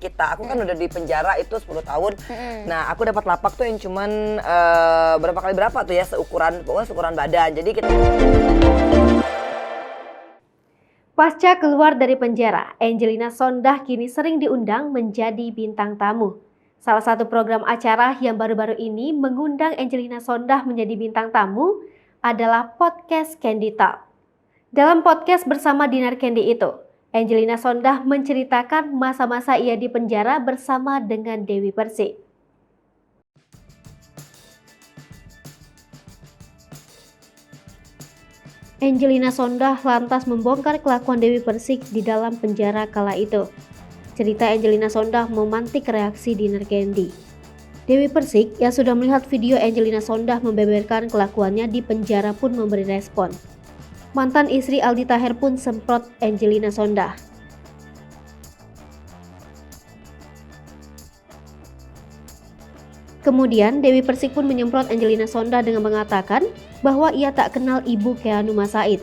kita. Aku kan udah di penjara itu 10 tahun. Nah, aku dapat lapak tuh yang cuman berapa kali berapa tuh ya, pokoknya seukuran badan. Jadi kita Pasca keluar dari penjara, Angelina Sondakh kini sering diundang menjadi bintang tamu. Salah satu program acara yang baru-baru ini mengundang Angelina Sondakh menjadi bintang tamu adalah podcast Candy Talk. Dalam podcast bersama Dinar Candy itu, Angelina Sondakh menceritakan masa-masa ia di penjara bersama dengan Dewi Persik. Angelina Sondakh lantas membongkar kelakuan Dewi Persik di dalam penjara kala itu. Cerita Angelina Sondakh memantik reaksi Dinar Candy. Dewi Persik yang sudah melihat video Angelina Sondakh membeberkan kelakuannya di penjara pun memberi respon. Mantan istri Aldi Taher pun semprot Angelina Sondakh. Kemudian Dewi Persik pun menyemprot Angelina Sondakh dengan mengatakan bahwa ia tak kenal ibu Keanuma Said.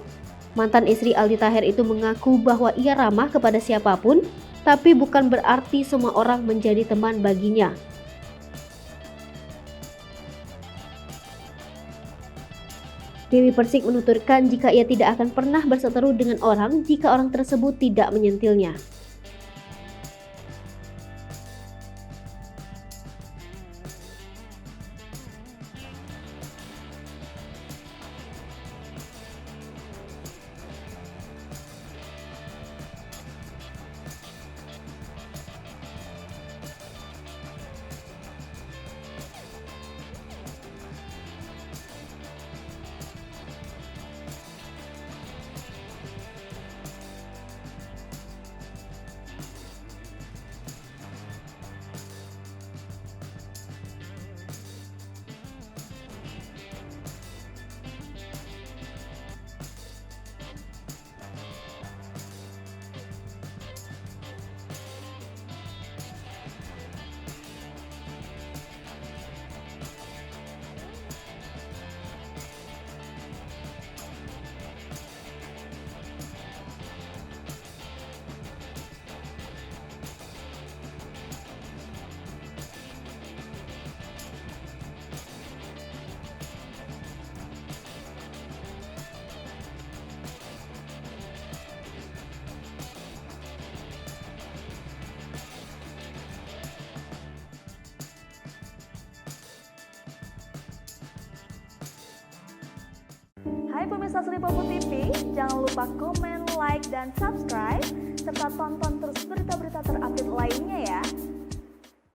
Mantan istri Aldi Taher itu mengaku bahwa ia ramah kepada siapapun, tapi bukan berarti semua orang menjadi teman baginya. Dewi Persik menuturkan jika ia tidak akan pernah berseteru dengan orang jika orang tersebut tidak menyentilnya. Hai pemirsa Sri Popo TV, jangan lupa komen, like, dan subscribe, serta tonton terus berita-berita terupdate lainnya ya.